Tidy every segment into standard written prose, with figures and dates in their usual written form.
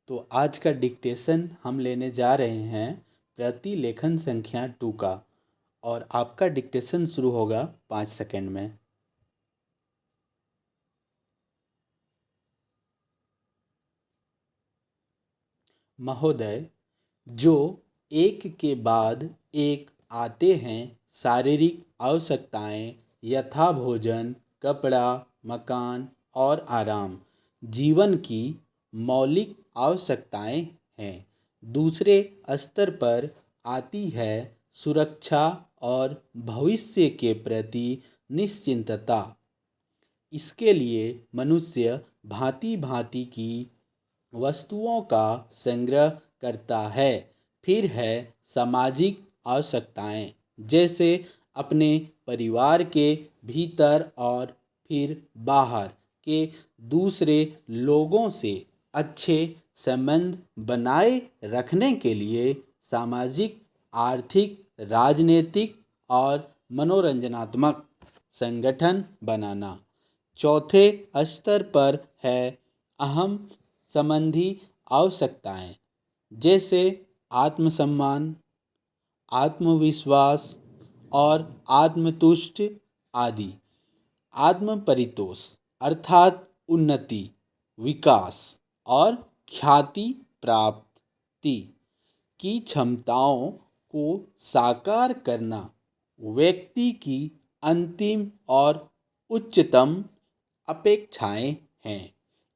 तो आज का डिक्टेशन हम लेने जा रहे हैं प्रति लेखन संख्या 2 का। और आपका डिक्टेशन शुरू होगा 5 सेकंड में। महोदय, जो एक के बाद एक आते हैं, शारीरिक आवश्यकताएं यथा भोजन, कपड़ा, मकान और आराम जीवन की मौलिक आवश्यकताएं हैं। दूसरे स्तर पर आती है सुरक्षा और भविष्य के प्रति निश्चिंतता। इसके लिए मनुष्य भांति भांति की वस्तुओं का संग्रह करता है। फिर है सामाजिक आवश्यकताएं, जैसे अपने परिवार के भीतर और फिर बाहर के दूसरे लोगों से अच्छे संबंध बनाए रखने के लिए सामाजिक, आर्थिक, राजनीतिक और मनोरंजनात्मक संगठन बनाना। चौथे स्तर पर है अहम संबंधी आवश्यकताएं, जैसे आत्मसम्मान, आत्मविश्वास और आत्मतुष्ट आदि। आत्म परितोष अर्थात उन्नति, विकास और ख्याति प्राप्ति की क्षमताओं को साकार करना व्यक्ति की अंतिम और उच्चतम अपेक्षाएं हैं।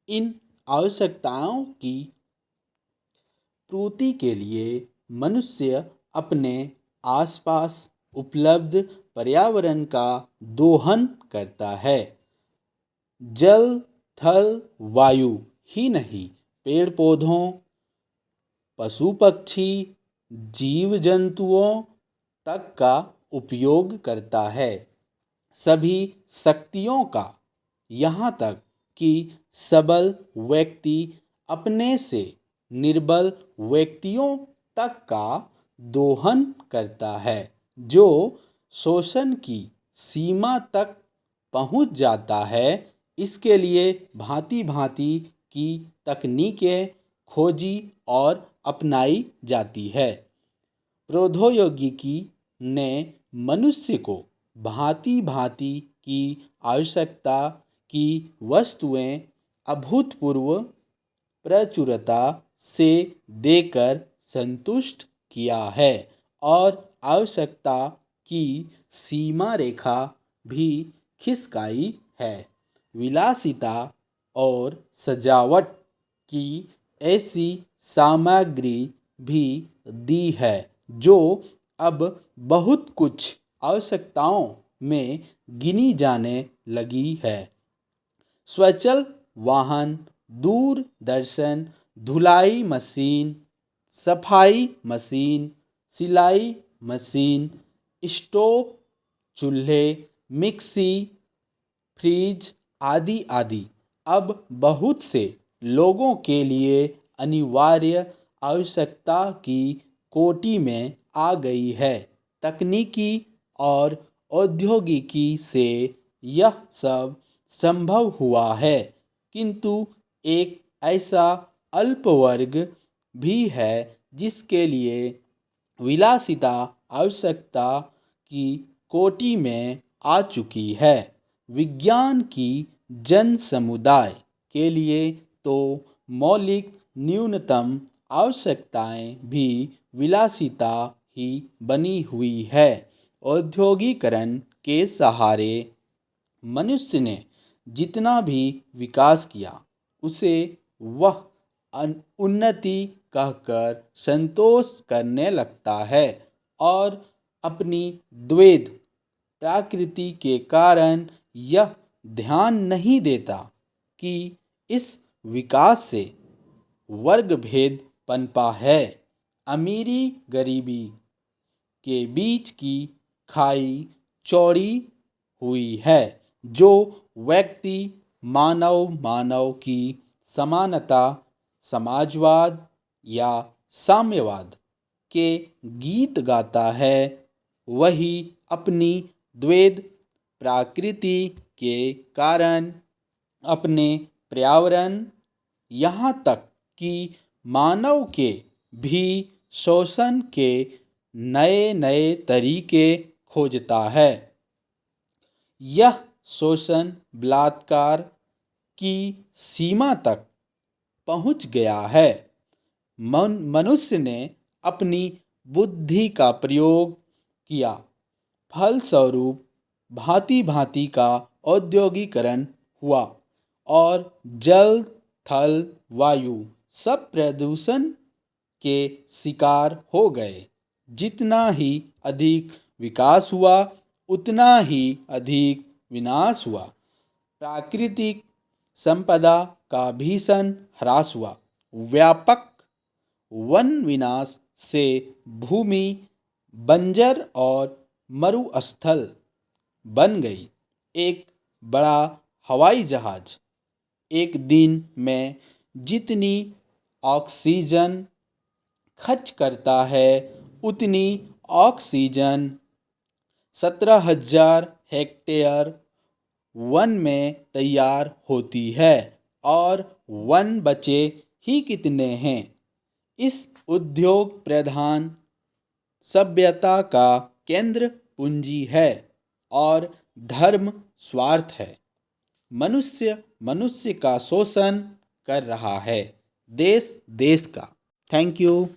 इन आवश्यकताओं की पूर्ति के लिए मनुष्य अपने आसपास उपलब्ध पर्यावरण का दोहन करता है। जल, थल, वायु ही नहीं, पेड़ पौधों, पशु पक्षी, जीव जंतुओं तक का उपयोग करता है। सभी शक्तियों का, यहाँ तक कि सबल व्यक्ति अपने से निर्बल व्यक्तियों तक का दोहन करता है, जो शोषण की सीमा तक पहुँच जाता है। इसके लिए भांति भांति की तकनीकें खोजी और अपनाई जाती है। प्रौद्योगिकी ने मनुष्य को भांति भांति की आवश्यकता की वस्तुएं अभूतपूर्व प्रचुरता से देकर संतुष्ट किया है और आवश्यकता की सीमा रेखा भी खिसकाई है। विलासिता और सजावट की ऐसी सामग्री भी दी है, जो अब बहुत कुछ आवश्यकताओं में गिनी जाने लगी है। स्वचालित वाहन, दूरदर्शन, धुलाई मशीन, सफाई मशीन, सिलाई मशीन, स्टोव, चूल्हे, मिक्सी, फ्रिज आदि आदि अब बहुत से लोगों के लिए अनिवार्य आवश्यकता की कोटि में आ गई है। तकनीकी और औद्योगिकी से यह सब संभव हुआ है, किंतु एक ऐसा अल्प वर्ग भी है जिसके लिए विलासिता आवश्यकता की कोटि में आ चुकी है। विज्ञान की जन समुदाय के लिए तो मौलिक न्यूनतम आवश्यकताएं भी विलासिता ही बनी हुई है। औद्योगिकरण के सहारे मनुष्य ने जितना भी विकास किया, उसे वह उन्नति कहकर संतोष करने लगता है और अपनी द्वैध प्रकृति के कारण यह ध्यान नहीं देता कि इस विकास से वर्ग भेद पनपा है। अमीरी गरीबी के बीच की खाई चौड़ी हुई है, जो व्यक्ति मानव मानव की समानता, समाजवाद या साम्यवाद के गीत गाता है, वही अपनी द्वैध प्रकृति के कारण अपने पर्यावरण, यहाँ तक कि मानव के भी शोषण के नए नए तरीके खोजता है। यह शोषण बलात्कार की सीमा तक पहुंच गया है। मनुष्य ने अपनी बुद्धि का प्रयोग किया, फलस्वरूप भांति भांति का औद्योगिकरण हुआ और जल, थल, वायु सब प्रदूषण के शिकार हो गए। जितना ही अधिक विकास हुआ उतना ही अधिक विनाश हुआ। प्राकृतिक संपदा का भीषण ह्रास हुआ। व्यापक वन विनाश से भूमि बंजर और मरुस्थल बन गई। एक बड़ा हवाई जहाज एक दिन में जितनी ऑक्सीजन खर्च करता है उतनी ऑक्सीजन 17,000 हेक्टेयर वन में तैयार होती है और वन बचे ही कितने हैं। इस उद्योग प्रधान सभ्यता का केंद्र पूंजी है और धर्म स्वार्थ है। मनुष्य मनुष्य का शोषण कर रहा है, देश देश का। Thank you.